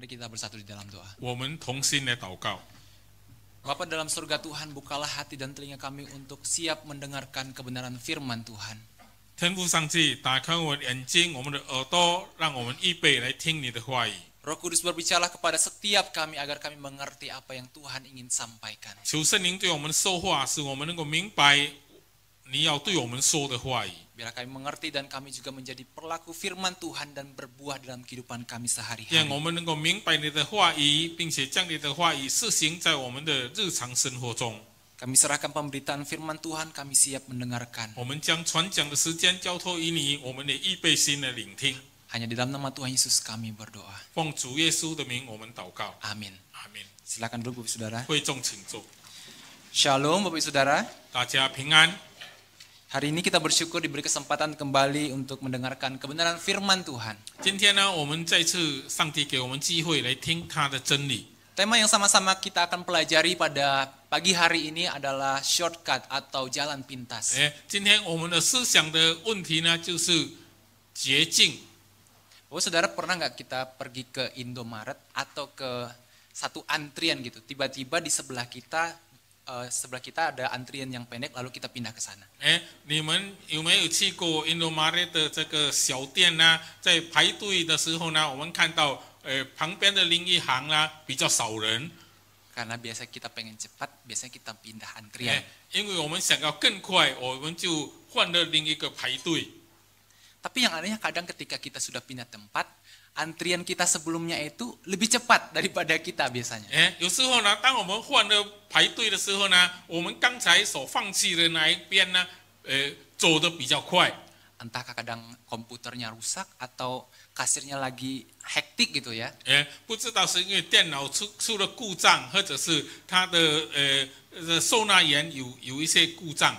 Mari kita bersatu di dalam doa. 我们同心来祷告。 Bapa dalam surga Tuhan, bukalah hati dan telinga kami untuk siap mendengarkan kebenaran firman Tuhan. 天父上帝，打开我们的眼睛，我们的耳朵，让我们预备来听你的话语。 Roh Kudus berbicara kepada setiap kami agar kami mengerti apa yang Tuhan ingin sampaikan. 求圣灵对我们说话，使我们能够明白你要对我们说的话语。 Biar kami mengerti dan kami juga menjadi pelaku firman Tuhan dan berbuah dalam kehidupan kami 让 sehari-hari. 我们能够明白你的话语，并且将你的话语施行在我们的日常生活中。 Kami serahkan pemberitaan firman Tuhan, kami siap mendengarkan. 我们将传讲的时间交托于你，我们也预备心的聆听。 Hanya di dalam nama Tuhan Yesus kami berdoa. 奉主耶稣的名，我们祷告。 Amin. 阿门。 Silakan duduk Bapak Saudara. 会众请坐， Shalom Bapak Saudara. 大家平安。 Hari ini kita bersyukur diberi kesempatan kembali untuk mendengarkan kebenaran firman Tuhan. 今天呢，我们再次上帝给我们机会来听他的真理。 Tema yang sama-sama kita akan pelajari pada pagi hari ini adalah shortcut atau jalan pintas. 今天我们的思想的问题呢，就是捷径。 Bapak Saudara, pernah nggak kita pergi ke Indomaret atau ke satu antrian gitu, tiba-tiba di sebelah kita ada antrian yang pendek, lalu kita pindah ke sana. 你们有没有去过 Indomaret 的这个小店呢？在排队的时候呢，我们看到旁边的另一行呢比较少人， Karena biasa kita pengen cepat, biasanya kita pindah antrian. 因为我们想要更快，我们就换了另一个排队。 Tapi yang anehnya kadang ketika kita sudah pindah tempat, antrian kita sebelumnya itu lebih cepat daripada kita biasanya. 有时候呢，当我们换了排队的时候呢，我们刚才所放弃的那一边呢，走得比较快。 Entah kadang komputernya rusak atau kasirnya lagi hektik gitu ya. 不知道是因为电脑出了故障，或者是它的收纳员有一些故障。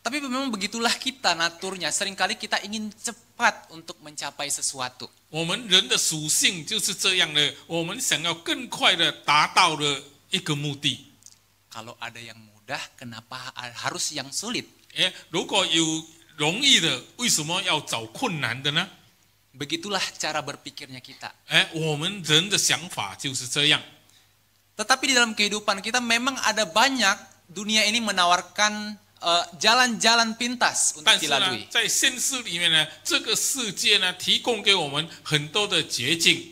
Tapi memang begitulah kita naturnya. Seringkali kita ingin cepat untuk mencapai sesuatu. 我们人的属性就是这样的，我们想要更快的达到了一个目的。 Kalau ada yang mudah, kenapa harus yang sulit? 如果有容易的，为什么要找困难的呢？ Begitulah cara berpikirnya kita. 我们人的想法就是这样。 Tetapi di dalam kehidupan kita memang ada banyak dunia ini menawarkan jalan-jalan pintas untuk 但是呢 dilalui.，在现实里面呢，这个世界呢，提供给我们很多的捷径。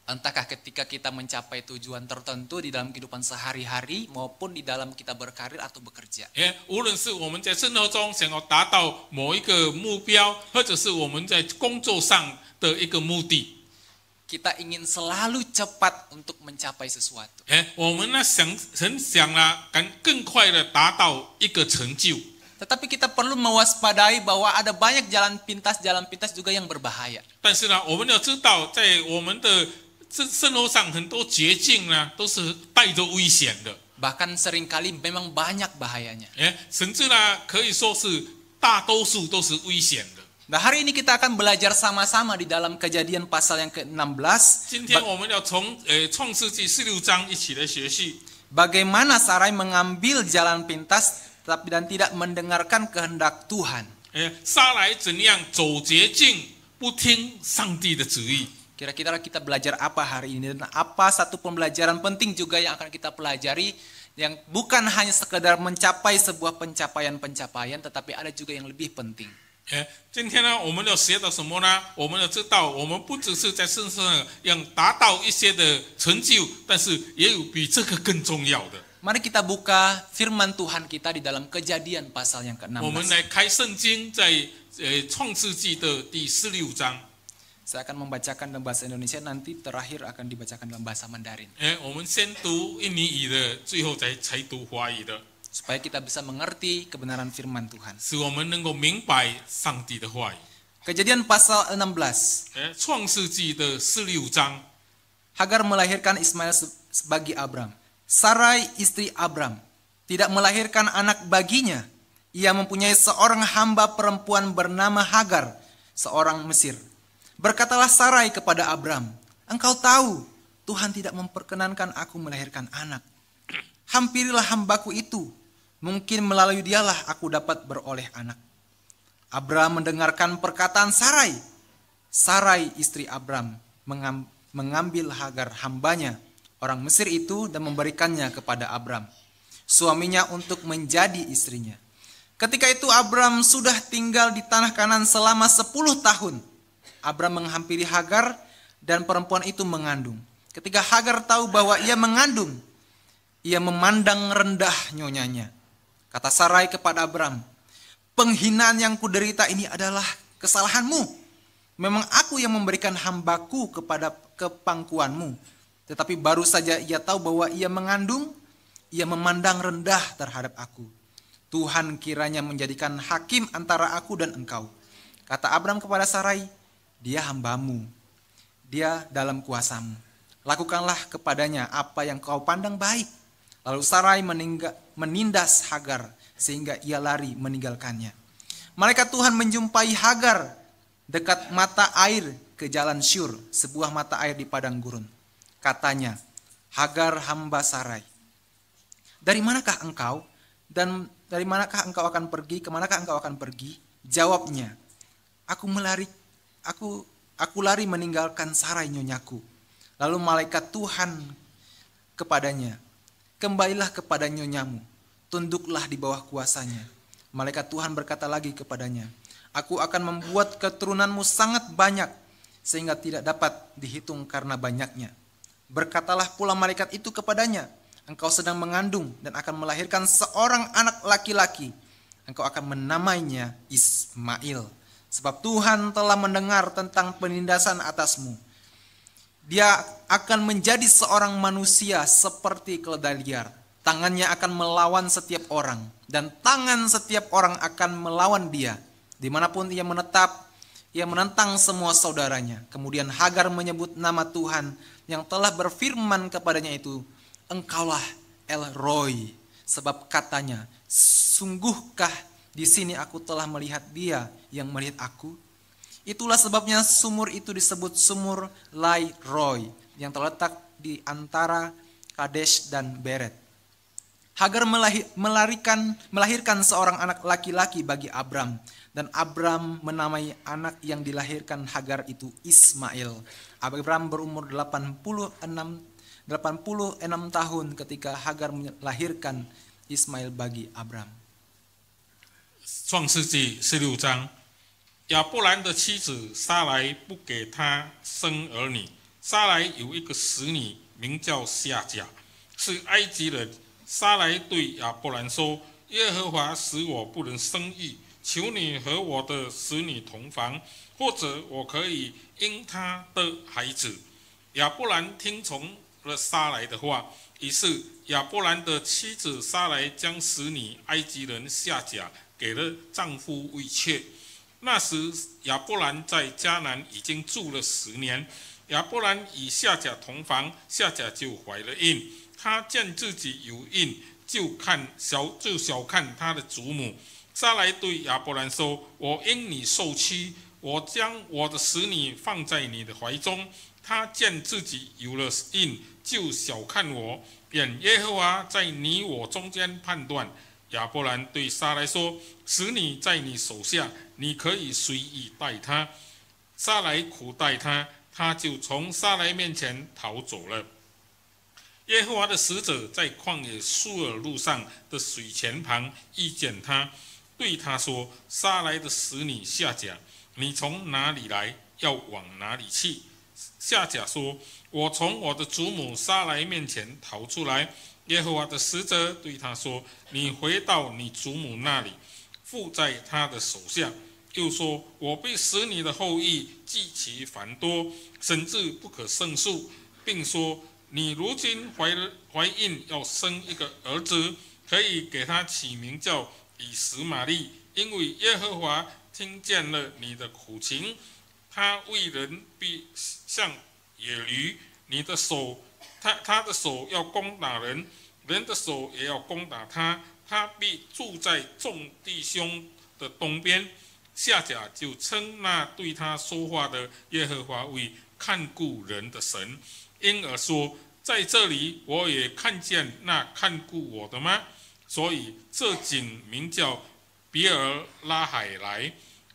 Entahkah ketika kita mencapai tujuan tertentu di dalam kehidupan sehari-hari maupun di dalam kita berkarir atau bekerja. 无论是我们在生活中想要达到某一个目标，或者是我们在工作上的一个目的， Kita ingin selalu cepat untuk mencapai sesuatu. 我们呢很想啊，更快的达到一个成就。 Tetapi kita perlu mewaspadai bahwa ada banyak jalan pintas juga yang berbahaya. 但是呢，我们要知道，在我们的生活上很多捷径呢，都是带着危险的。 Bahkan seringkali memang banyak bahayanya. 甚至呢，可以说是大多数都是危险的。 Nah, hari ini kita akan belajar sama-sama di dalam Kejadian pasal yang ke-16. 今天我们要从创世纪16章一起来学习， Bagaimana Sarai mengambil jalan pintas dan tidak mendengarkan kehendak Tuhan. 撒来怎样走捷径，不听上帝的旨意。 Kira-kira kita belajar apa hari ini dan apa satu pembelajaran penting juga yang akan kita pelajari yang bukan hanya sekedar mencapai sebuah pencapaian-pencapaian tetapi ada juga yang lebih penting. 今天呢，我们要学到什么呢？我们要知道，我们不只是在身上要达到一些的成就，但是也有比这个更重要的。 Mari kita buka firman Tuhan kita di dalam Kejadian pasal yang 我们 ke-16. 来开圣经，在创世纪的第16章。 Saya akan membacakan dalam bahasa Indonesia, nanti terakhir akan dibacakan dalam bahasa Mandarin. 我们先读印尼语的，最后才读华语的， Supaya kita bisa mengerti kebenaran firman Tuhan. 使我们能够明白上帝的话语。 Kejadian pasal 16. 创世纪的16章， Hagar melahirkan Ismail bagi Abram. Sarai istri Abram tidak melahirkan anak baginya. Ia mempunyai seorang hamba perempuan bernama Hagar, seorang Mesir. Berkatalah Sarai kepada Abram, "Engkau tahu Tuhan tidak memperkenankan aku melahirkan anak. Hampirilah hambaku itu, mungkin melalui dialah aku dapat beroleh anak." Abram mendengarkan perkataan Sarai. Sarai istri Abram mengambil Hagar hambanya, orang Mesir itu, dan memberikannya kepada Abram, suaminya, untuk menjadi istrinya. Ketika itu Abram sudah tinggal di tanah Kanaan selama 10 tahun. Abram menghampiri Hagar dan perempuan itu mengandung. Ketika Hagar tahu bahwa ia mengandung, ia memandang rendah nyonyanya. Kata Sarai kepada Abram, "Penghinaan yang kuderita ini adalah kesalahanmu. Memang aku yang memberikan hambaku kepada kepangkuanmu. Tetapi baru saja ia tahu bahwa ia mengandung, ia memandang rendah terhadap aku. Tuhan kiranya menjadikan hakim antara aku dan engkau." Kata Abram kepada Sarai, "Dia hambamu, dia dalam kuasamu. Lakukanlah kepadanya apa yang kau pandang baik." Lalu Sarai menindas Hagar sehingga ia lari meninggalkannya. Malaikat Tuhan menjumpai Hagar dekat mata air ke jalan Syur, sebuah mata air di padang gurun. Katanya, "Hagar hamba Sarai, dari manakah engkau dan dari manakah engkau akan pergi? Kemanakah engkau akan pergi?" Jawabnya, Aku lari meninggalkan Sarai nyonyaku." Lalu malaikat Tuhan kepadanya, "Kembalilah kepada nyonyamu, tunduklah di bawah kuasanya." Malaikat Tuhan berkata lagi kepadanya, "Aku akan membuat keturunanmu sangat banyak, sehingga tidak dapat dihitung karena banyaknya." Berkatalah pula malaikat itu kepadanya, "Engkau sedang mengandung dan akan melahirkan seorang anak laki-laki. Engkau akan menamainya Ismail, sebab Tuhan telah mendengar tentang penindasan atasmu. Dia akan menjadi seorang manusia seperti keledai liar. Tangannya akan melawan setiap orang, dan tangan setiap orang akan melawan dia. Dimanapun ia menetap, ia menentang semua saudaranya." Kemudian Hagar menyebut nama Tuhan yang telah berfirman kepadanya itu, "Engkaulah El Roi," sebab katanya, "Sungguhkah di sini aku telah melihat dia yang melihat aku?" Itulah sebabnya sumur itu disebut sumur Lai Roi, yang terletak di antara Kadesh dan Beret. Hagar melahirkan seorang anak laki-laki bagi Abram, dan Abram menamai anak yang dilahirkan Hagar itu Ismail. Abram berumur 86 tahun ketika Hagar melahirkan Ismail bagi Abram. 创世纪16章，亚伯兰的妻子撒来不给他生儿女。撒来有一个使女，名叫夏甲，是埃及人。撒来对亚伯兰说：“耶和华使我不能生育，求你和我的使女同房，或者我可以因他的孩子。”亚伯兰听从了撒来的话，于是亚伯兰的妻子撒来将使女埃及人夏甲给了丈夫为妾。那时亚伯兰在迦南已经住了10年。亚伯兰与夏甲同房，夏甲就怀了孕。他见自己有孕，就小看他的祖母。撒来对亚伯兰说：“我因你受屈，我将我的使女放在你的怀中。”他见自己有了孕，就小看我。愿耶和华在你我中间判断。亚伯兰对撒来说：“使女在你手下，你可以随意待她。”撒来苦待他，他就从撒来面前逃走了。耶和华的使者在旷野苏尔路上的水泉旁遇见他，对他说：“撒来的使女夏甲，你从哪里来？要往哪里去？”夏甲说：“我从我的祖母撒来面前逃出来。”耶和华的使者对他说：“你回到你祖母那里，附在她的手下。”又说：“我必使你的后裔极其繁多，甚至不可胜数，并说：你如今怀孕要生一个儿子，可以给他起名叫以实玛利，因为耶和华听见了你的苦情。他为人必像野驴，你的手，他的手要攻打人，人的手也要攻打他。他必住在众弟兄的东边。”夏甲就称那对他说话的耶和华为看顾人的神，因而说：“在这里我也看见那看顾我的吗？”所以这井名叫别尔拉海莱。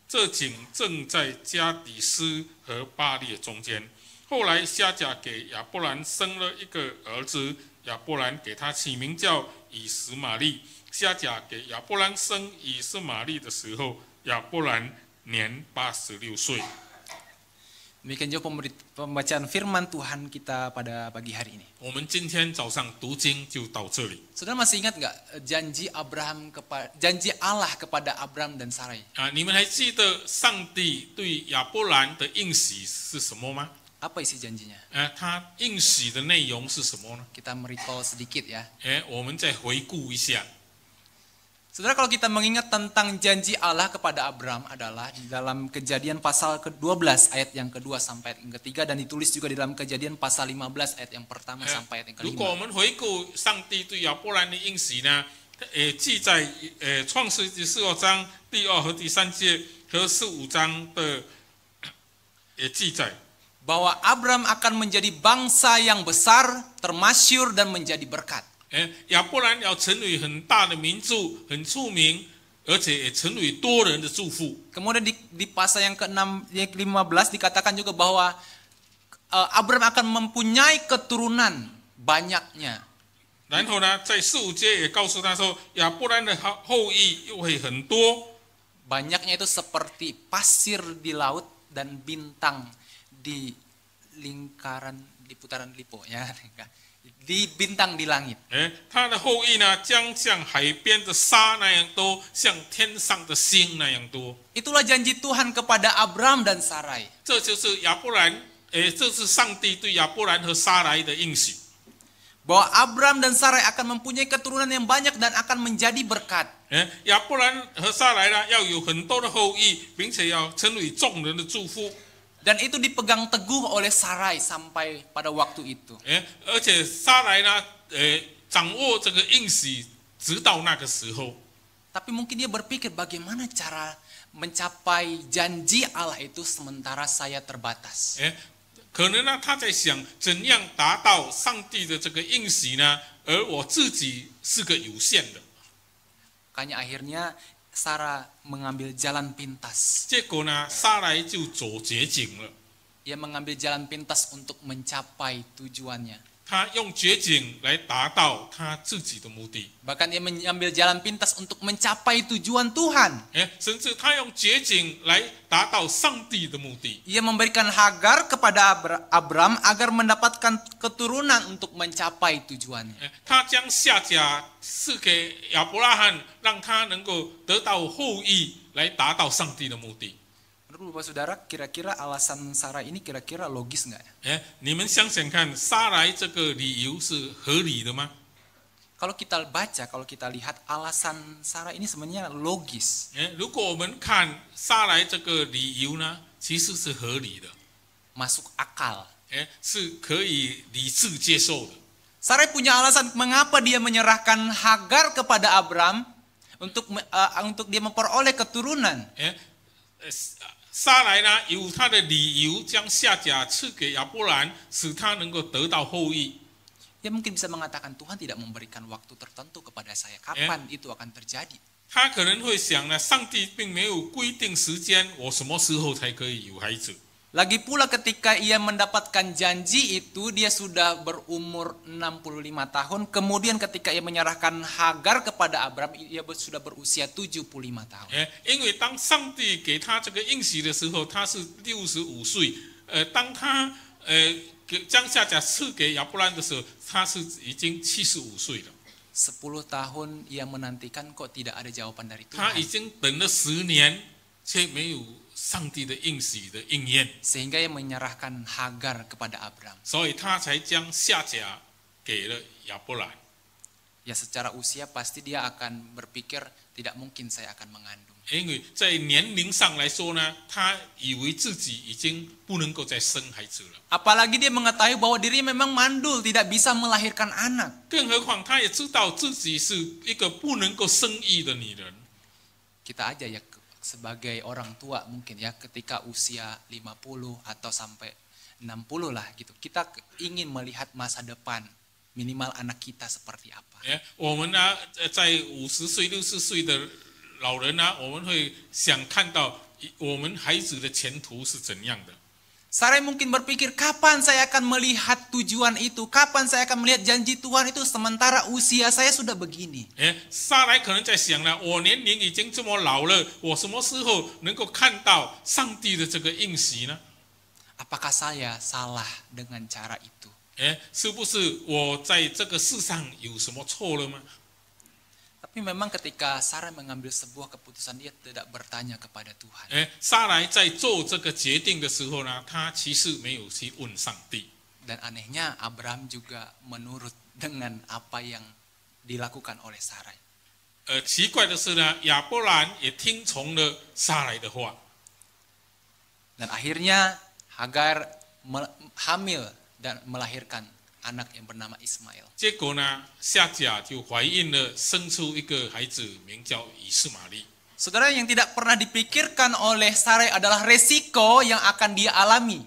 这井正在加底斯和巴列中间。后来夏甲给亚伯兰生了一个儿子，亚伯兰给他起名叫以实玛利。夏甲给亚伯兰生以实玛利的时候，亚伯兰年86岁。 Demikian juga pembacaan firman Tuhan kita pada pagi hari ini. 我们今天早上读经就到这里。 Saudara masih ingat nggak janji Allah kepada Abram dan Sarai? 你们还记得上帝对亚伯兰的应许是什么吗？ Apa isi janjinya? 他应许的内容是什么呢？ Kita merecall sedikit ya. 我们再回顾一下。 Saudara, kalau kita mengingat tentang janji Allah kepada Abram adalah di dalam Kejadian pasal ke-12 ayat yang kedua sampai ayat yang ketiga, dan ditulis juga di dalam Kejadian pasal 15 ayat yang pertama sampai ayat yang 如果我 kelima. 们回顾上帝对亚伯兰的应许呢，记在创世纪16章第2和第3节和15章的记载， Bahwa Abram akan menjadi bangsa yang besar, termasyur, dan menjadi berkat. 亚伯兰要成为很大的民族，很出名，而且也成为多人的祝福。 Kemudian di pasal yang ke-6, yang ke-15 dikatakan juga bahwa Abram akan mempunyai keturunan banyaknya. 然后呢，在15节也告诉他说，亚伯兰的后裔又会很多。 Banyaknya itu seperti pasir di laut dan bintang di putaran lipo ya. Di bintang di langit. 他的后裔呢，将像海边的沙那样多，像天上的星那样多。 Itulah janji Tuhan kepada Abram dan Sarai. 这就是亚伯兰，这是上帝对亚伯兰和撒来的应许。 Bahwa Abram dan Sarai akan mempunyai keturunan yang banyak dan akan menjadi berkat. 亚伯兰和撒来呢，要有很多的后裔，并且要成为众人的祝福。 Dan itu dipegang teguh oleh Sarai sampai pada waktu itu. 而且撒来呢，掌握这个应许，直到那个时候。 Tapi mungkin dia berpikir bagaimana cara mencapai janji Allah itu sementara saya terbatas. 可能呢，他在想怎样达到上帝的这个应许呢？而我自己是个有限的。 Makanya akhirnya Sarah mengambil jalan pintas. 结果呢，撒来就走捷径了。 Ia mengambil jalan pintas untuk mencapai tujuannya. 他用捷径来达到他自己的目的。 Bahkan ia mengambil jalan pintas untuk mencapai tujuan Tuhan. 甚至他用捷径来达到上帝的目的。 Ia memberikan Hagar kepada Abram agar mendapatkan keturunan untuk mencapai tujuannya. 他将夏甲赐给亚伯拉罕，让他能够得到后裔，来达到上帝的目的。 Menurut Bapak Saudara, kira-kira alasan Sarah ini kira-kira logis nggak ya? 你们想想看，撒来这个理由是合理的吗？ Kalau kita baca, kalau kita lihat alasan Sarah ini sebenarnya logis. 如果我们看撒来这个理由呢，其实是合理的， Masuk akal. 是可以理智接受的。 Sarah punya alasan mengapa dia menyerahkan Hagar kepada Abram untuk dia memperoleh keturunan. 撒来呢，有他的理由，将夏甲赐给亚伯兰，使他能够得到后裔。 Dia mungkin bisa mengatakan Tuhan tidak memberikan waktu tertentu kepada saya. Kapan itu akan terjadi? 他可能会想呢，上帝并没有规定时间，我什么时候才可以有孩子？ Lagi pula ketika ia mendapatkan janji itu, dia sudah berumur 65 tahun. Kemudian ketika ia menyerahkan Hagar kepada Abram, ia sudah berusia 75 tahun. 因为当上帝给他这个应许的时候，他是65岁。当他将夏甲赐给亚伯兰的时候，他是已经75岁了。 10 tahun ia menantikan kok tidak ada jawaban dari 他已 Tuhan. 经等了10年，却没有上帝的应许的应验， Sehingga ia menyerahkan Hagar kepada Abram. 所以他才将夏甲给了亚伯兰。 Ya secara usia pasti dia akan berpikir tidak mungkin saya akan mengandung. 因为在年龄上来说呢，他以为自己已经不能够再生孩子了。 Apalagi dia mengetahui bahwa dirinya memang mandul, tidak bisa melahirkan anak. 更何况他也知道自己是一个不能够生育的女人。 Kita aja ya sebagai orang tua mungkin ya ketika usia 50 atau sampai 60 lah gitu. Kita ingin melihat masa depan minimal anak kita seperti apa. 我们呢，在50岁、60岁的老人呢，我们会想看到我们孩子的前途是怎样的。 Sarai mungkin berpikir, kapan saya akan melihat tujuan itu? Kapan saya akan melihat janji Tuhan itu sementara usia saya sudah begini? 撒来可能在想呢，我年龄已经这么老了，我什么时候能够看到上帝的这个应许呢？ Apakah saya salah dengan cara itu? 是不是我在这个世上有什么错了吗？ Tapi memang ketika Sarai mengambil sebuah keputusan, dia tidak bertanya kepada Tuhan. 撒来在做这个决定的时候呢，他其实没有去问上帝。 Dan anehnya Abraham juga menurut dengan apa yang dilakukan oleh Sarai. 奇怪的是呢，亚伯兰也听从了撒来的话。 Dan akhirnya Hagar hamil dan melahirkan anak yang bernama Ismail. 结果呢，夏甲就怀孕了，生出一个孩子，名叫以斯玛利。 Saudara, yang tidak pernah dipikirkan oleh Sarai adalah resiko yang akan dia alami.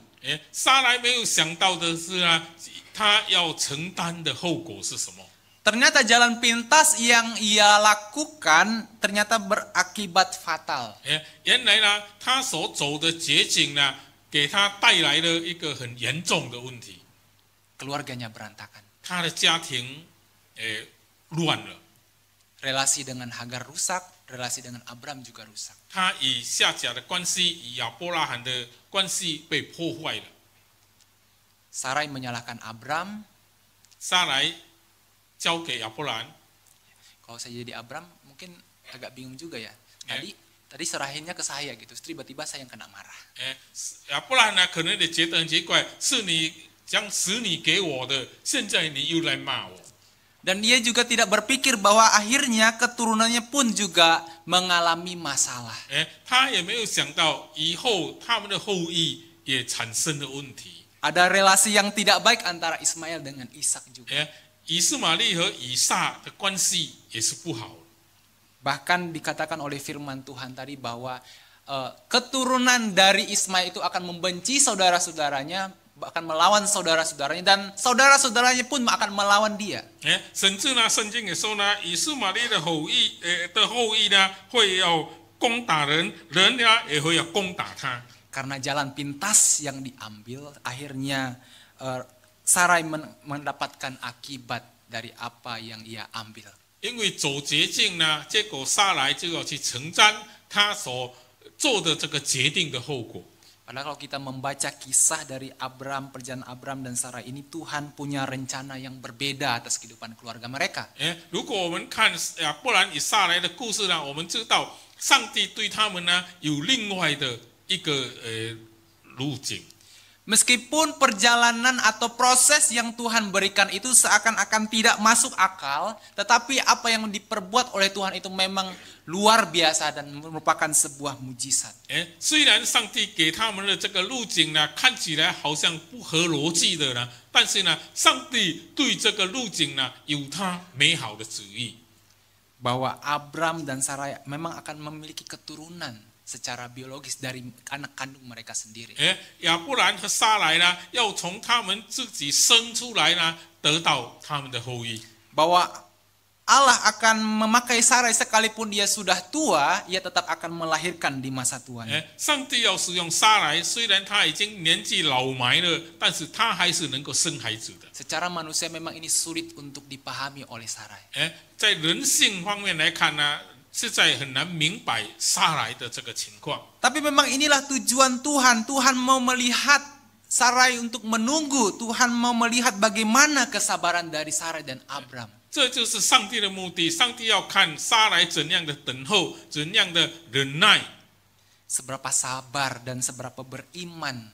撒来没有想到的是呢，他要承担的后果是什么？ Ternyata jalan pintas yang ia lakukan ternyata berakibat fatal. 原来呢，他所走的捷径呢，给他带来了一个很严重的问题， Keluarganya berantakan. 他的家庭乱了， Relasi dengan Hagar rusak, relasi dengan Abram juga rusak. 他与夏甲的关系，与亚伯拉罕的关系被破坏了。 Sarai menyalahkan Abram. 撒来交给亚伯兰， Kalau saya jadi Abram mungkin agak bingung juga ya. Tadi serahinnya ke saya gitu, terus tiba-tiba saya yang kena marah. 亚伯兰呢可能也觉得很奇怪，是你将使你给我的，现在你又来骂我。 Dan dia juga tidak berpikir bahwa akhirnya keturunannya pun juga mengalami masalah. 他也没有想到以后他们的后裔也产生了问题。 Ada relasi yang tidak baik antara Ismail dengan Ishak juga. 以斯玛利和以撒的关系也是不好。 Bahkan dikatakan oleh firman Tuhan tadi bahwa keturunan dari Ismail itu akan membenci saudara-saudaranya, akan melawan saudara-saudaranya, dan saudara-saudaranya pun akan melawan dia. 甚至呢，圣经也说呢，以斯玛利的后裔呢，会要攻打人，人呢也会要攻打他。 Karena jalan pintas yang diambil, akhirnya Sarai mendapatkan akibat dari apa yang ia ambil. 因为走捷径呢，结果撒来就要去承担他所做的这个决定的后果。 Padahal kalau kita membaca kisah dari perjalanan Abram dan Sarai ini, Tuhan punya rencana yang berbeda atas kehidupan keluarga mereka. 如果我们看亚伯兰与撒来的故事呢，我们知道上帝对他们呢有另外的一个路径。 Meskipun perjalanan atau proses yang Tuhan berikan itu seakan-akan tidak masuk akal, tetapi apa yang diperbuat oleh Tuhan itu memang luar biasa dan merupakan sebuah mujizat. 虽然上帝给他们的这个路径呢，看起来好像不合逻辑的呢，但是呢，上帝对这个路径呢有他美好的旨意。 Bahwa Abram dan Sarai memang akan memiliki keturunan secara biologis dari anak kandung mereka sendiri. 亚伯兰和撒来呢，要从他们自己生出来呢，得到他们的后裔。 Bahwa Allah akan memakai Sarai sekalipun dia sudah tua, ia tetap akan melahirkan di masa tuanya. 上帝要使用撒来，虽然他已经年纪老迈了，但是他还是能够生孩子的。 Secara manusia memang ini sulit untuk dipahami oleh Sarai. 在人性方面来看呢，实在很难明白撒来的这个情况。 Tapi memang inilah tujuan Tuhan. Tuhan mau melihat Sarai untuk menunggu. Tuhan mau melihat bagaimana kesabaran dari Sarai dan Abram. 这就是上帝的目的。上帝要看撒来怎样的等候，怎样的忍耐。 Seberapa sabar dan seberapa beriman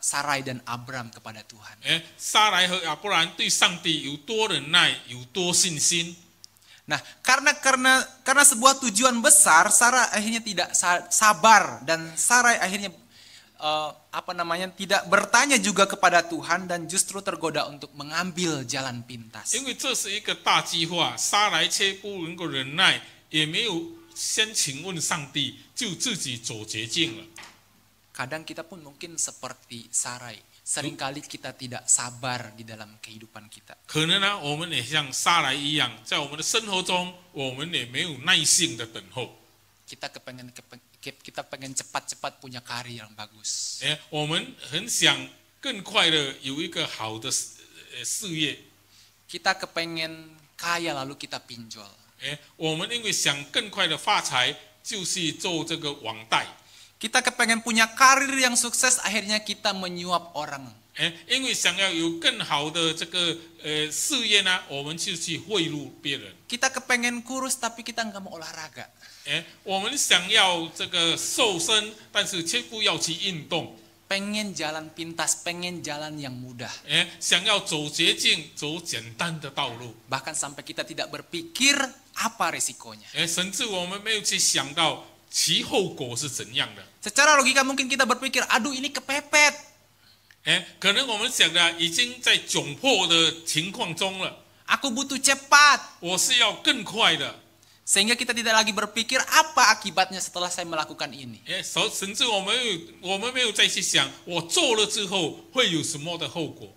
Sarai dan Abram kepada Tuhan. 撒来和亚伯兰对上帝有多忍耐，有多信心。 Nah, karena sebuah tujuan besar, Sarai akhirnya tidak sabar dan Sarai akhirnya tidak bertanya juga kepada Tuhan dan justru tergoda untuk mengambil jalan pintas. 因为这是一个大计划，撒来却不能够忍耐，也没有先请问上帝，就自己走捷径了。 Kadang kita pun mungkin seperti Sarai. Seringkali kita tidak sabar di dalam kehidupan kita. 可能呢，我们也像撒来一样，在我们的生活中，我们也没有耐性的等候。Kita pengen cepat-cepat punya karir yang bagus. 我们很想更快的有一个好的事业。 Kita kepengen kaya lalu kita pinjol. 我们因为想更快的发财，就是做这个网贷。 Kita kepengen punya karir yang sukses, akhirnya kita menyuap orang. 因为想要有更好的这个事业呢，我们就去贿赂别人。 Kita kepengen kurus tapi kita nggak mau olahraga. 我们想要这个瘦身，但是却不要去运动。 Pengen jalan pintas, pengen jalan yang mudah. 想要走捷径，走简单的道路。 Bahkan sampai kita tidak berpikir apa resikonya. 甚至我们没有去想到其后果是怎样的。 Secara logika mungkin kita berpikir, aduh ini kepepet. 可能我们想的已经在窘迫的情况中了。 Aku butuh cepat. 我是要更快的。 Sehingga kita tidak lagi berpikir apa akibatnya setelah saya melakukan ini. 甚至我们没有再去想，我做了之后会有什么的后果。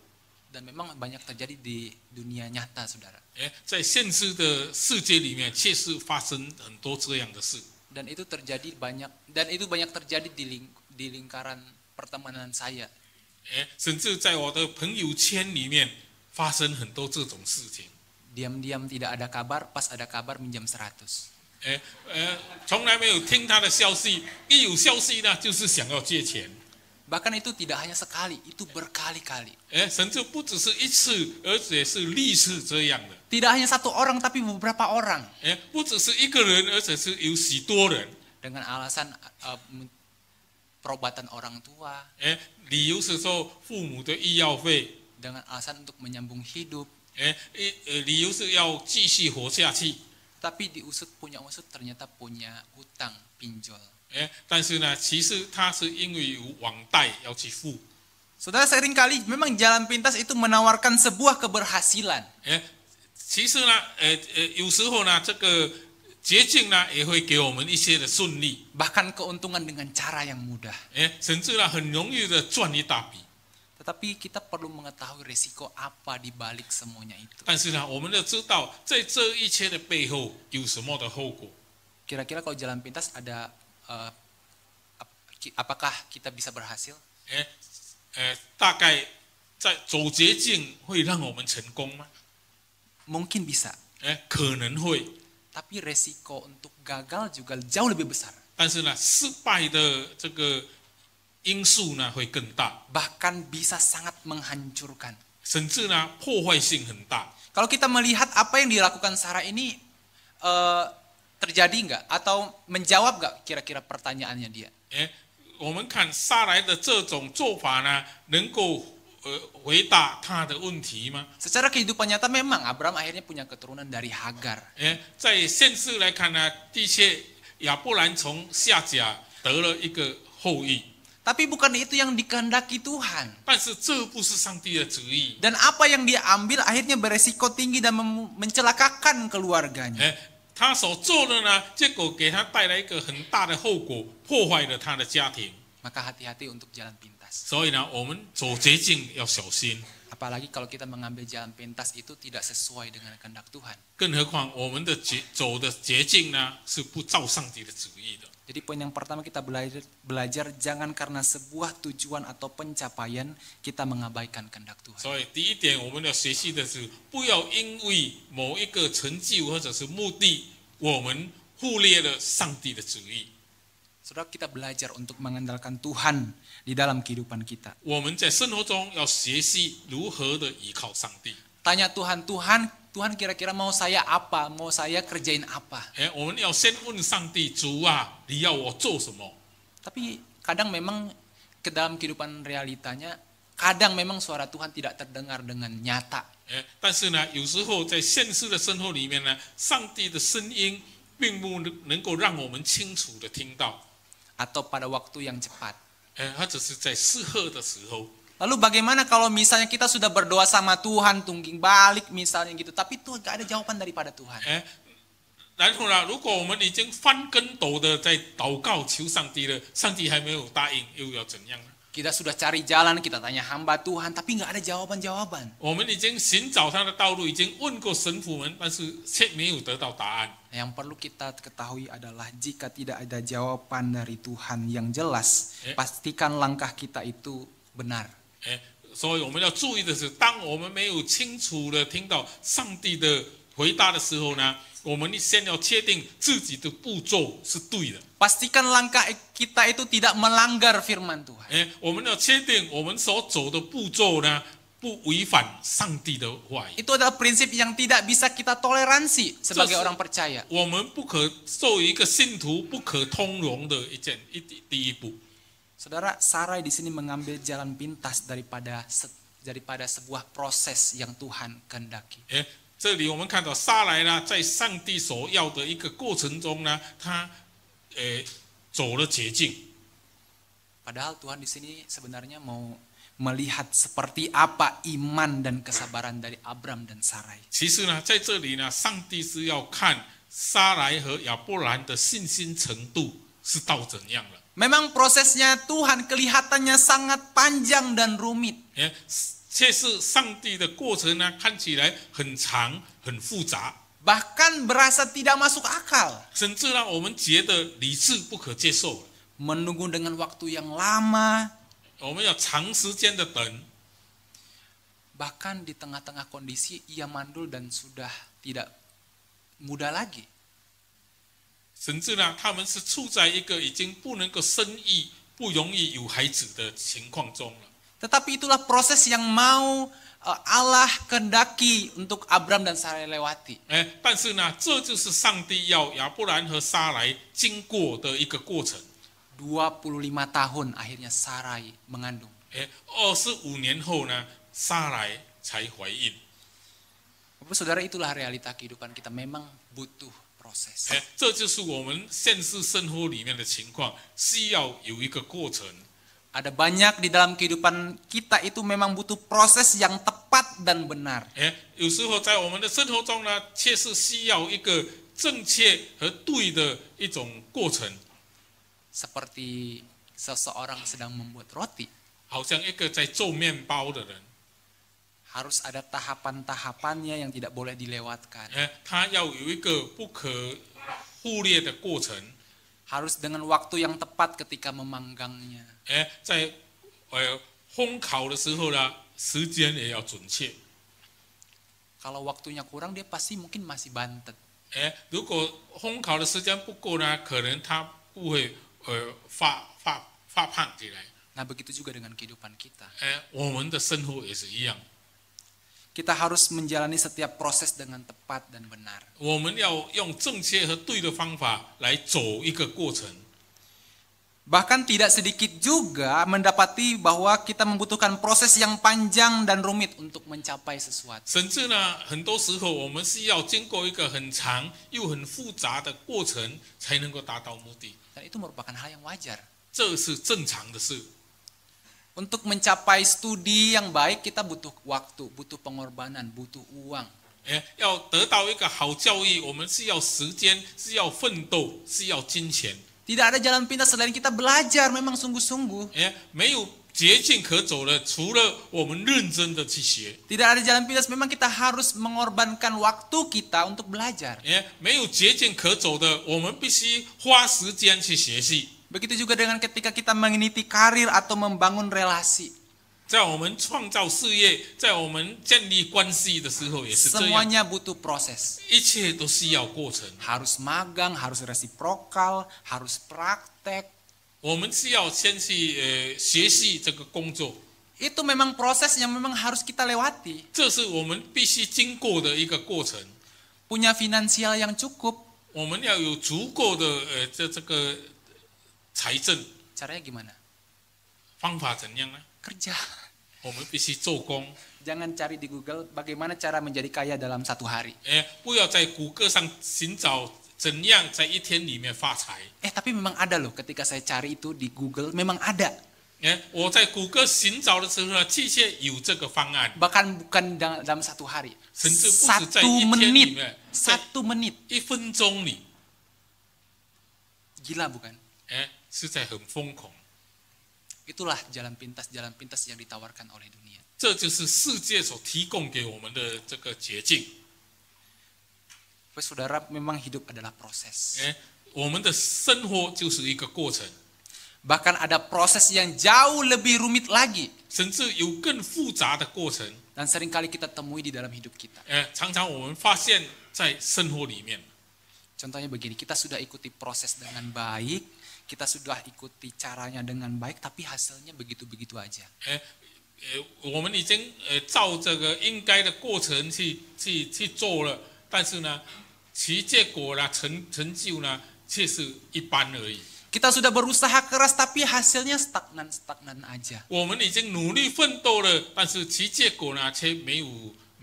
Dan memang banyak terjadi di dunia nyata, saudara. 在现实的世界里面，确实发生很多这样的事。 Dan itu banyak terjadi di lingkaran pertemanan saya. 甚至在我的朋友圈里面发生很多这种事情。 Diam-diam tidak ada kabar, pas ada kabar minjam 100. 从来没有听他的消息，一有消息呢，就是想要借钱。 Bahkan itu tidak hanya sekali, itu berkali-kali. 甚至不只是一次，而且是历次这样的。 Tidak hanya satu orang, tapi beberapa orang. 不只是一个人，而且是有许多人。 Dengan alasan perobatan orang tua. 理由是说父母的医药费。 Dengan alasan untuk menyambung hidup. 理由是要继续活下去。 Tapi punya usut ternyata punya hutang pinjol. 但是呢，其实他是因为有网贷要去付。 Saudara, seringkali memang jalan pintas itu menawarkan sebuah keberhasilan. 其实呢，有时候呢，这个捷径呢也会给我们一些的顺利。 Bahkan keuntungan dengan cara yang mudah. 甚至呢很容易的赚一大笔。 Tetapi kita perlu mengetahui resiko apa di balik semuanya itu. 但是呢，我们要知道在这一切的背后有什么的后果。 Kira-kira kalau jalan pintas ada apakah kita bisa berhasil? 大概在走捷径会让我们成功吗？ Mungkin bisa. 可能会。 Tapi resiko untuk gagal juga jauh lebih besar. 但是呢，失败的这个因素呢会更大。 Bahkan bisa sangat menghancurkan. 甚至呢破坏性很大。 Kalau kita melihat apa yang dilakukan Sarah ini terjadi nggak atau menjawab nggak kira-kira pertanyaannya dia? 我们看撒来的这种做法呢，能够回答他的问题吗？ Secara kehidupan nyata memang Abraham akhirnya punya keturunan dari Hagar. 在现实来看呢，的确亚伯兰从夏甲得了一个后裔。 Tapi bukan itu yang dikehendaki Tuhan. 但是这不是上帝的旨意。 Dan apa yang dia ambil akhirnya beresiko tinggi dan mencelakakan keluarganya. 他所做的呢，结果给他带来一个很大的后果，破坏了他的家庭。 Maka hati-hati untuk jalan pintas. 所以呢，我们走捷径要小心。 Apalagi kalau kita mengambil jalan pintas itu tidak sesuai dengan kehendak Tuhan. 更何况我们的走的捷径呢，是不照上帝的旨意的。 Jadi poin yang pertama kita belajar jangan karena sebuah tujuan atau pencapaian kita mengabaikan kehendak Tuhan. 所以第一点我们要学习的是，不要因为某一个成就或者是目的，我们忽略了上帝的旨意。 Saudara, kita belajar untuk mengandalkan Tuhan di dalam kehidupan kita. 我们在生活中要学习如何的依靠上帝。 Tanya Tuhan, Tuhan kira-kira mau saya apa? Mau saya kerjain apa? 我们要先问上帝，主啊，你要我做什么？ Tapi kadang memang ke dalam kehidupan realitanya, kadang memang suara Tuhan tidak terdengar dengan nyata. 但是呢，有时候在现实的生活里面呢，上帝的声音并不能够让我们清楚的听到。 Atau pada waktu yang cepat. 他只是在适合的时候。 Lalu bagaimana kalau misalnya kita sudah berdoa sama Tuhan, tungging balik misalnya gitu, tapi tuh gak ada jawaban daripada Tuhan. 然后呢，如果我们已经翻跟斗的在祷告求上帝了，上帝还没有答应，又要怎样呢？ Kita sudah cari jalan, kita tanya hamba Tuhan, tapi nggak ada jawaban-jawaban. 我们已经寻找他的道路，已经问过神父们，但是却没有得到答案。 Yang perlu kita ketahui adalah jika tidak ada jawaban dari Tuhan yang jelas, pastikan langkah kita itu benar. 所以我们要注意的是，当我们没有清楚的听到上帝的回答的时候呢，我们先要确定自己的步骤是对的。 Pastikan langkah kita itu tidak melanggar firman Tuhan. 我们要确定我们所走的步骤呢，不违反上帝的话语。 Itu adalah prinsip yang tidak bisa kita toleransi sebagai orang percaya. 我们不可作为一个信徒不可通融的第一步。 Saudara, Sarai di sini mengambil jalan pintas daripada sebuah proses yang Tuhan kehendaki. 这里我们看到撒来呢，在上帝所要的一个过程中呢，他走了捷径。 Padahal Tuhan di sini sebenarnya mau melihat seperti apa iman dan kesabaran dari Abram dan Sarai. 其实呢，在这里呢，上帝是要看撒来和亚伯兰的信心程度是到怎样了。 Memang prosesnya Tuhan kelihatannya sangat panjang dan rumit. 却是上帝的过程呢，看起来很长很复杂， Bahkan berasa tidak masuk akal. 甚至让我们觉得理智不可接受。 Menunggu dengan waktu yang lama. 我们要长时间的等， Bahkan di tengah-tengah kondisi ia mandul dan sudah tidak muda lagi. 甚至呢，他们是处在一个已经不能够生育、不容易有孩子的情况中了。 Tetapi itulah proses yang mau Allah kehendaki untuk Abram dan Sarai lewati. 但是呢，这就是上帝要亚伯兰和撒来经过的一个过程。 25 tahun akhirnya Sarai mengandung. 25年后呢，撒来才怀孕。 Bapak saudara, itulah realita kehidupan kita, memang butuh proses. 这就是我们现实生活里面的情况，需要有一个过程。 Ada banyak di dalam kehidupan kita itu memang butuh proses yang tepat dan benar. 有时候在我们的生活中呢，确实需要一个正确和对的一种过程。 Seperti seseorang sedang membuat roti. 好像一个在做面包的人， Harus ada tahapan-tahapannya yang tidak boleh dilewatkan. 他要有一个不可忽略的过程。 Harus dengan waktu yang tepat ketika memanggangnya. 在烘烤的时候呢，时间也要准确。 Kalau waktunya kurang, dia pasti mungkin masih bantet. 如果烘烤的时间不够呢，可能他不会发胖起来。 Nah, begitu juga dengan kehidupan kita. 我们的生活也是一样。 Kita harus menjalani setiap proses dengan tepat dan benar. 我们要用正确和对的方法来走一个过程。 Bahkan tidak sedikit juga mendapati bahwa kita membutuhkan proses yang panjang dan rumit untuk mencapai sesuatu. 甚至呢，很多时候我们是要经过一个很长又很复杂的过程，才能够达到目的。 Dan itu merupakan hal yang wajar. 这是正常的事。 Untuk mencapai studi yang baik, kita butuh waktu, butuh pengorbanan, butuh uang. 要得到一个好教育，我们是要时间，是要奋斗，是要金钱。 Tidak ada jalan pintas selain kita belajar memang sungguh-sungguh. 没有捷径可走了，除了我们认真的去学。 Tidak ada jalan pintas, memang kita harus mengorbankan waktu kita untuk belajar. 没有捷径可走的，我们必须花时间去学习。 Begitu juga dengan ketika kita meniti karir atau membangun relasi. 在我们创造事业，在我们建立关系的时候也是这样。 Semuanya butuh proses. 一切都需要过程。 Harus magang, harus resiprokal, harus praktek. 我们是要先去学习这个工作， Itu memang proses yang memang harus kita lewati. 这是我们必须经过的一个过程。 Punya finansial yang cukup. 我们要有足够的这个财政。 Caranya gimana? 方法怎样呢？ Kerja. 我们必须做工。 Jangan cari di Google bagaimana cara menjadi kaya dalam 1 hari. 不要在谷歌上寻找怎样在一天里面发财。 Tapi memang ada loh, ketika saya cari itu di Google memang ada. 我在谷歌寻找的时候呢，的确有这个方案。 Bahkan bukan dalam 1 hari. 甚至不是在一天里面， 1 menit. 1分钟里， Gila bukan? 是在很疯狂。Itulah jalan pintas yang ditawarkan oleh dunia. 这就是世界所提供给我们的这个捷径。Saudara, memang hidup adalah proses. 我们的生活就是一个过程， Bahkan ada proses yang jauh lebih rumit lagi. 甚至有更复杂的过程。 Dan seringkali kita temui di dalam hidup kita. 常常我们发现，在生活里面， Contohnya begini, kita sudah ikuti proses dengan baik, kita sudah ikuti caranya dengan baik, tapi hasilnya begitu-begitu aja. 我们已经照这个应该的过程去做了，但是呢，其结果呢、成就呢，却是一般而已。 Kita sudah berusaha keras, tapi hasilnya stagnan aja. 我们已经努力奋斗了，但是其结果呢，却没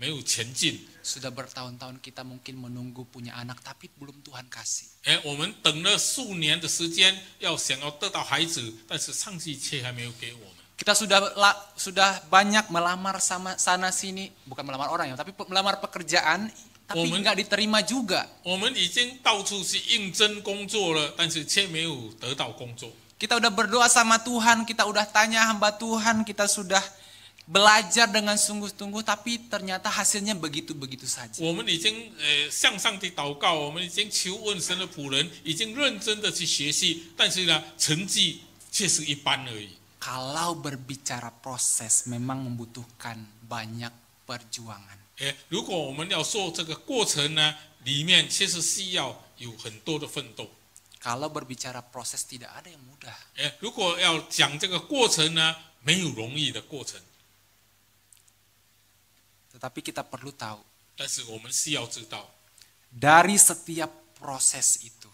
有前进。 Sudah bertahun-tahun kita mungkin menunggu punya anak, tapi belum Tuhan kasih. 我们等了数年的时间，想要得到孩子，但是上帝却还没有给我们。 Kita sudah banyak melamar sama sana sini, bukan melamar orang ya, tapi melamar pekerjaan, tapi nggak diterima juga. 我们已经到处去应征工作了，但是却没有得到工作。 Kita udah berdoa sama Tuhan, kita udah tanya hamba Tuhan, kita sudah belajar dengan sungguh-sungguh, tapi ternyata hasilnya begitu-begitu saja. 我们已经向上帝祷告，我们已经求问神的仆人，已经认真的去学习，但是呢，成绩却是一般而已。 Kalau berbicara proses memang membutuhkan banyak perjuangan. 如果我们要说这个过程呢，里面确实需要有很多的奋斗。 Kalau berbicara proses tidak ada yang mudah. 如果要讲这个过程呢，没有容易的过程。 Tetapi kita perlu tahu, 但是我们需要知道， dari setiap proses itu,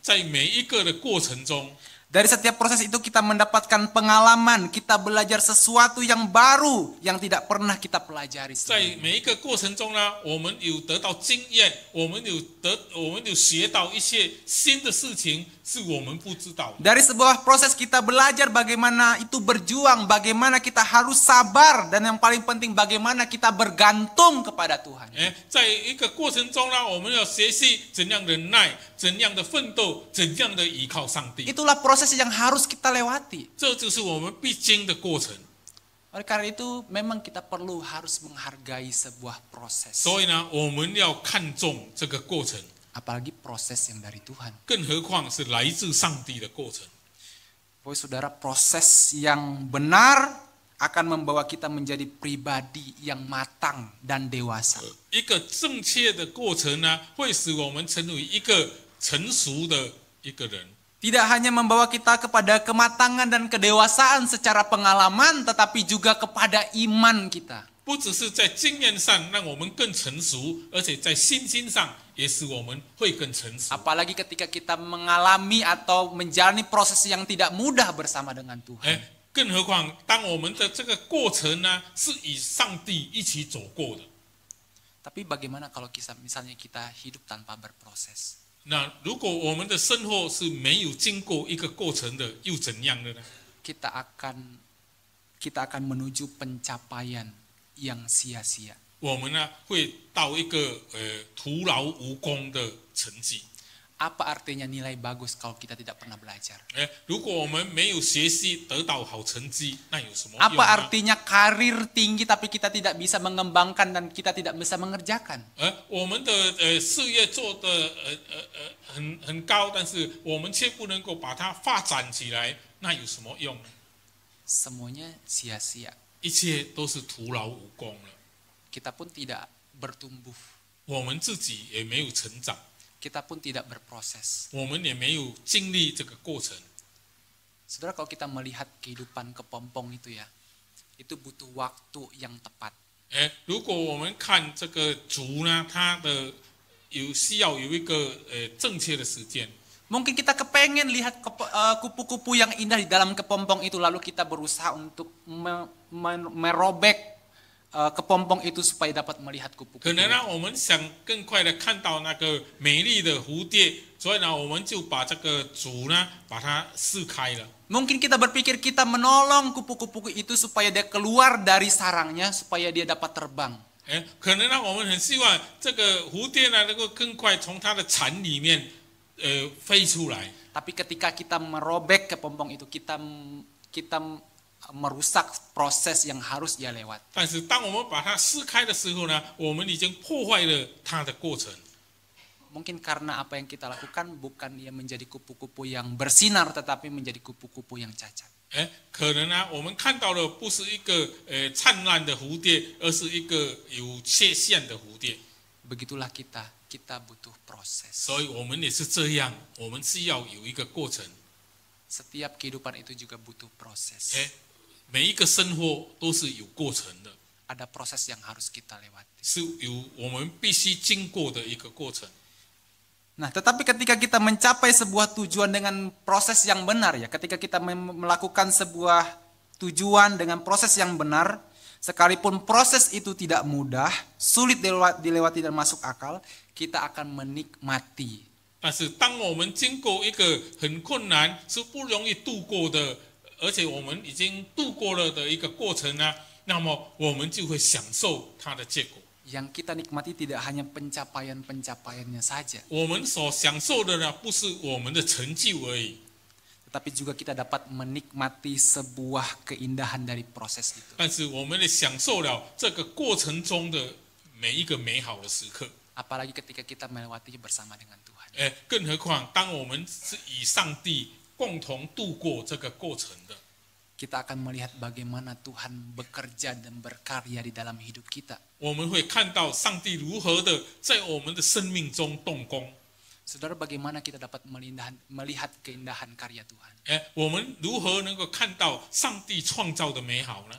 在每一个的过程中， dari setiap proses itu kita mendapatkan pengalaman, kita belajar sesuatu yang baru yang tidak pernah kita pelajari 在 sebelumnya. 每一个过程中呢，我们有得到经验，我们有学到一些新的事情，是我们不知道的。 Dari sebuah proses kita belajar bagaimana itu berjuang, bagaimana kita harus sabar, dan yang paling penting bagaimana kita bergantung kepada Tuhan. 在一个过程中呢，我们要学习怎样忍耐，怎样的奋斗，怎样的依靠上帝。 Itulah proses yang harus kita lewati. 这就是我们必经的过程。 Oleh karena itu memang kita harus menghargai sebuah proses. 所以呢，我们要看重这个过程， Apalagi proses yang dari Tuhan. 更何况是来自上帝的过程。 Saudara, proses yang benar akan membawa kita menjadi pribadi yang matang dan dewasa. 一个正确的过程呢，会使我们成为一个成熟的一个人。 Tidak hanya membawa kita kepada kematangan dan kedewasaan secara pengalaman, tetapi juga kepada iman kita. 不只是在经验上让我们更成熟，而且在信心上也使我们会更成熟。 Apalagi ketika kita mengalami atau menjalani proses yang tidak mudah bersama dengan Tuhan. 更何况当我们的这个过程呢，是与上帝一起走过的。 Tapi bagaimana kalau misalnya kita hidup tanpa berproses? 那如果我们的生活是没有经过一个过程的，又怎样的呢？ Kita akan menuju pencapaian yang sia-sia. 我们呢会到一个徒劳无功的成绩。 Apa artinya nilai bagus kalau kita tidak pernah belajar? 如果我们没有学习得到好成绩，那有什么用 Apa 呢？ artinya karir tinggi tapi kita tidak bisa mengembangkan dan kita tidak bisa mengerjakan? 我们的事业做得很高，但是我们却不能够把它发展起来，那有什么用呢？ Semuanya sia-sia. 一切都是徒劳无功了。 Kita pun tidak bertumbuh. 我们自己也没有成长， Kita pun tidak berproses. 我们也没有经历这个过程。 Saudara, kalau kita melihat kehidupan kepompong itu ya, itu butuh waktu yang tepat. 如果我们看这个竹呢，它的需要有一个正确的时间。 Mungkin kita kepengen lihat kupu-kupu yang indah di dalam kepompong itu, lalu kita berusaha untuk merobek kepompong itu supaya dapat melihat kupu-kupu. 可能呢，我们想更快的看到那个美丽的蝴蝶，所以呢，我们就把这个竹呢，把它撕开了。 Mungkin kita berpikir kita menolong kupu-kupu itu supaya dia keluar dari sarangnya, supaya dia dapat terbang. 可能呢，我们很希望这个蝴蝶呢，能够更快从它的蚕里面飞出来。 Tapi ketika kita merobek kepompong itu, kita kita merusak proses yang harus ia lewati. 但是当我们把它撕开的时候呢，我们已经破坏了它的过程。 Mungkin karena apa yang kita lakukan bukan ia menjadi kupu-kupu yang bersinar, tetapi menjadi kupu-kupu yang cacat. 可能呢，我们看到的不是一个灿烂的蝴蝶，而是一个有缺陷的蝴蝶。 Begitulah kita butuh proses. 所以我们也是这样，我们是要有一个过程。 Setiap kehidupan itu juga butuh proses. 每一个生活都是有过程的， Ada proses yang harus kita lewati. 是有我们必须经过的一个过程。 Nah, tetapi ketika kita mencapai sebuah tujuan dengan proses yang benar ya, ketika kita melakukan sebuah tujuan dengan proses yang benar, sekalipun proses itu tidak mudah, sulit dilewati dan masuk akal, kita akan menikmati. 但是当我们经过一个很困难、是不容易度过的，而且我们已经度过了的一个过程呢，那么我们就会享受它的结果。 Yang kita nikmati tidak hanya pencapaian-pencapaiannya saja, 我们所享受的呢，不是我们的成就而已， tetapi juga kita dapat menikmati sebuah keindahan dari proses itu. 但是我们也享受了这个过程中的每一个美好的时刻。 Apalagi ketika kita melewati bersama dengan Tuhan. 更何况当我们是与上帝共同度过这个过程的， Kita akan melihat bagaimana Tuhan bekerja dan berkarya di dalam hidup kita. 我们会看到上帝如何的在我们的生命中动工。 Saudara, bagaimana kita dapat melihat keindahan karya Tuhan? 我们如何能够看到上帝创造的美好呢？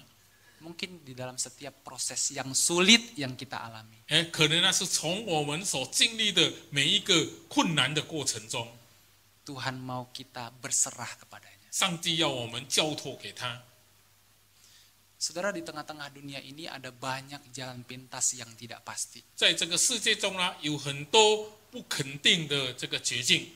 Mungkin di dalam setiap proses yang sulit yang kita alami. 可能那是从我们所经历的每一个困难的过程中， Tuhan mau kita berserah kepadanya. 上帝要我们交托给他。 Saudara, di tengah-tengah dunia ini ada banyak jalan pintas yang tidak pasti. 在这个世界中呢，有很多不肯定的这个捷径，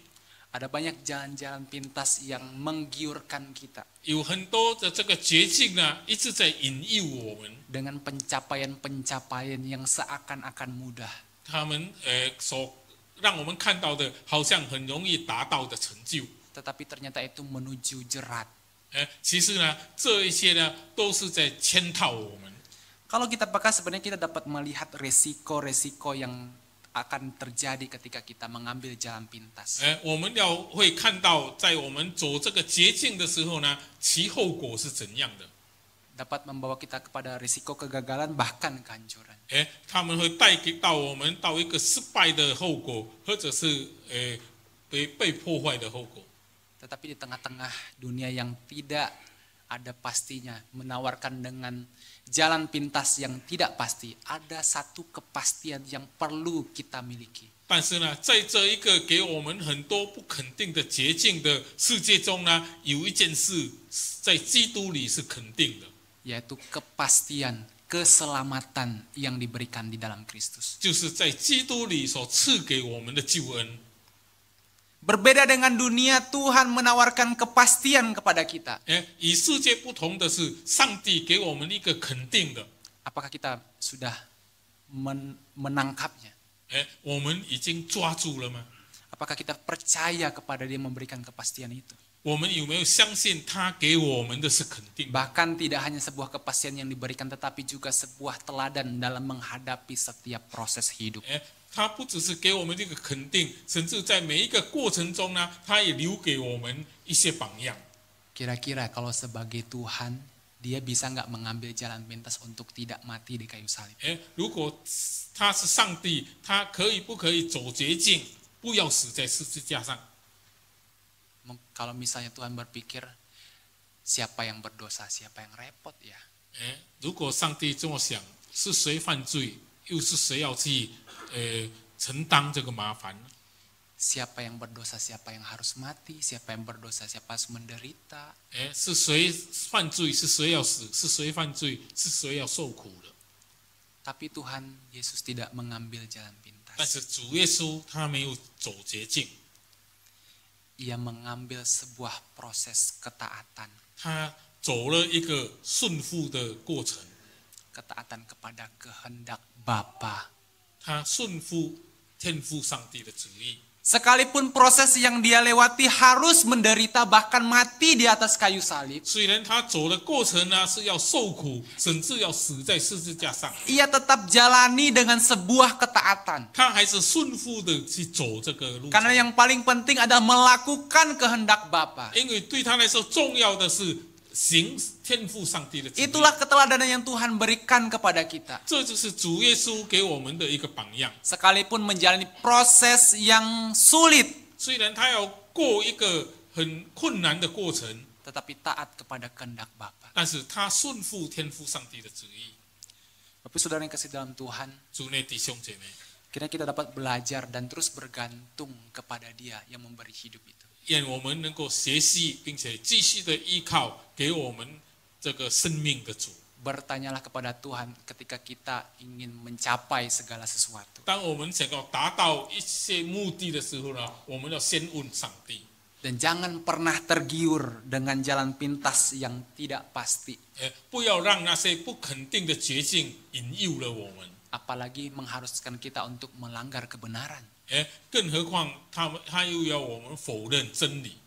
Ada banyak jalan-jalan pintas yang menggiurkan kita 有很多的这个捷径呢，一直在引诱我们。 dengan pencapaian-pencapaian yang seakan-akan mudah. 他们所让我们看到的，好像很容易达到的成就。 Tetapi ternyata itu menuju jerat. 其实呢，这一些呢，都是在圈套我们。 Kalau kita peka sebenarnya kita dapat melihat resiko-resiko yang akan terjadi ketika kita mengambil jalan pintas. 我们会看到，在我们走这个捷径的时候呢，其后果是怎样的。 Dapat membawa kita kepada risiko kegagalan bahkan kehancuran. 他们会带给到我们到一个失败的后果，或者是被破坏的后果。 Tetapi di tengah-tengah dunia yang tidak ada pastinya, menawarkan dengan jalan pintas yang tidak pasti, ada satu kepastian yang perlu kita miliki. 但是呢，在这一个给我们很多不肯定的捷径的世界中呢，有一件事在基督里是肯定的， Yaitu kepastian, keselamatan yang diberikan di dalam Kristus. 就是在基督里所赐给我们的救恩。 Berbeda dengan dunia, Tuhan menawarkan kepastian kepada kita. 与世界不同的是，上帝给我们一个肯定的。 Apakah kita sudah menangkapnya? 我们已经抓住了吗？ Apakah kita percaya kepada Dia memberikan kepastian itu? 我们有没有相信他给我们的是肯定的？ Bahkan tidak hanya sebuah kepastian yang diberikan, tetapi juga sebuah teladan dalam menghadapi setiap proses hidup. 他不只是给我们这个肯定，甚至在每一个过程中呢，他也留给我们一些榜样。 Kira-kira kalau sebagai Tuhan, Dia bisa nggak mengambil jalan pintas untuk tidak mati di kayu salib? 如果他是上帝，他不可以走捷径，不要死在十字架上？ Kalau misalnya Tuhan berpikir, siapa yang berdosa, siapa yang repot ya? 如果上帝这么想，是谁犯罪，又是谁要去承担这个麻烦？ Siapa yang berdosa, siapa yang harus mati, siapa yang berdosa, siapa harus menderita. 是谁犯罪，是谁要死，是谁犯罪，是谁要受苦的？ Tapi Tuhan Yesus tidak mengambil jalan 但 pintas. 是主耶稣他没有走捷径， Ia mengambil sebuah proses ketaatan. 他走了一个顺服的过程， Ketaatan kepada kehendak Bapa. 他顺服天父上帝的旨意， Sekalipun proses yang dia lewati harus menderita bahkan mati di atas kayu salib, 虽然他走的过程呢是要受苦，甚至要死在十字架上， ia tetap jalani dengan sebuah ketaatan. 他还是顺服的去走这个路程。 Karena yang paling penting adalah melakukan kehendak Bapa. 因为对他来说，重要的是行天父上帝的旨意。 Itulah keteladanan yang Tuhan berikan kepada kita. 这就是主耶稣给我们的一个榜样。 Sekalipun menjalani proses yang sulit, 虽然他要过一个很困难的过程， tetapi taat kepada kehendak Bapa. 但是他顺服天父上帝的旨意。 Bapak Saudara yang kasih dalam Tuhan, 主内弟兄姐妹， kiranya kita dapat belajar dan terus bergantung kepada Dia yang memberi hidup itu. 愿我们能够学习，并且继续的依靠给我们这个生命的主。 Bertanyalah kepada Tuhan ketika kita ingin mencapai segala sesuatu. 当我们想要达到一些目的的时候呢，我们要先问上帝。 Dan jangan pernah tergiur dengan jalan pintas yang tidak pasti. 不要让那些不肯定的捷径引诱了我们。 Apalagi mengharuskan kita untuk melanggar kebenaran. 更何况他又要我们否认真理。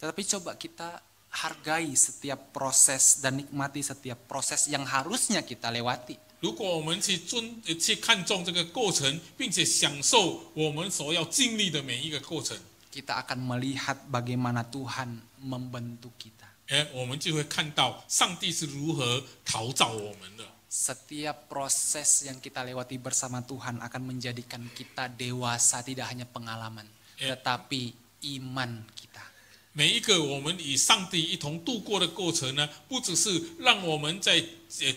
Tetapi coba kita hargai setiap proses dan nikmati setiap proses yang harusnya kita lewati. 如果我们去看重这个过程，并且享受我们所要经历的每一个过程， Kita akan melihat bagaimana Tuhan membentuk kita. 我们就会看到上帝是如何陶造我们的。 Setiap proses yang kita lewati bersama Tuhan akan menjadikan kita dewasa, tidak hanya pengalaman, tetapi iman kita. 每一个我们与上帝一同度过的过程呢，不只是让我们在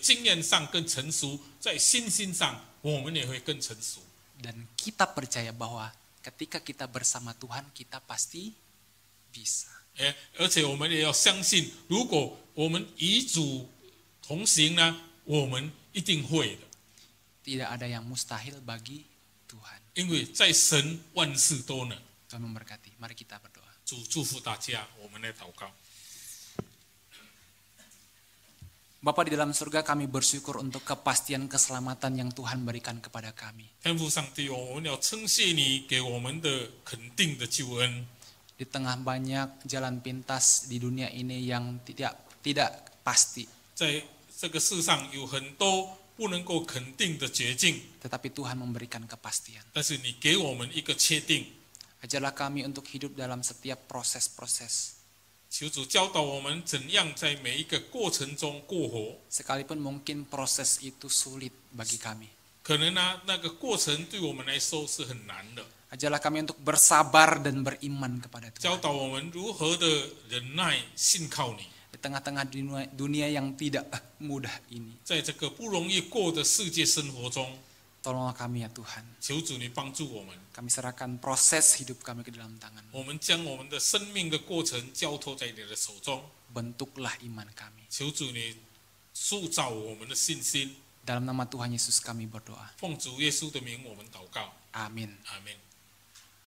经验上更成熟，在信心上我们也会更成熟。 Dan kita percaya bahwa ketika kita bersama Tuhan, kita pasti bisa. 而且我们也要相信，如果我们与主同行呢，我们一定会的。 Tidak ada yang mustahil bagi Tuhan. 因为在神万事都能。 Tuhan memberkati. Mari kita berdoa. 主祝福大家，我们来祷告。 Bapa di dalam surga, kami bersyukur untuk kepastian keselamatan yang Tuhan berikan kepada kami. 天父上帝，我们要称谢你给我们的肯定的救恩。 Di tengah banyak jalan pintas di dunia ini yang tidak pasti, 在这个世上有很多不能够肯定的捷径， tetapi Tuhan memberikan kepastian. 但是你给我们一个确定。 Ajarlah kami untuk hidup dalam setiap proses-proses. 求主教导我们怎样在每一个过程中过活。 Sekalipun mungkin proses itu sulit bagi kami. 可能呢，那个过程对我们来说是很难的。 Ajarlah kami untuk bersabar dan beriman kepada 教 Tuhan. 导我们如何的忍耐，信靠你。 Di tengah-tengah dunia yang tidak mudah ini. 在这个不容易过的世界生活中， Tolonglah kami ya Tuhan. 求主你帮助我们。 Kami serahkan proses hidup kami ke dalam tangan. 我们将我们的生命的过程交托在你的手中。 Bentuklah iman kami. 求主你塑造我们的信心。 Dalam nama Tuhan Yesus kami berdoa. 奉主耶稣的名，我们祷告。 Amin. 阿门。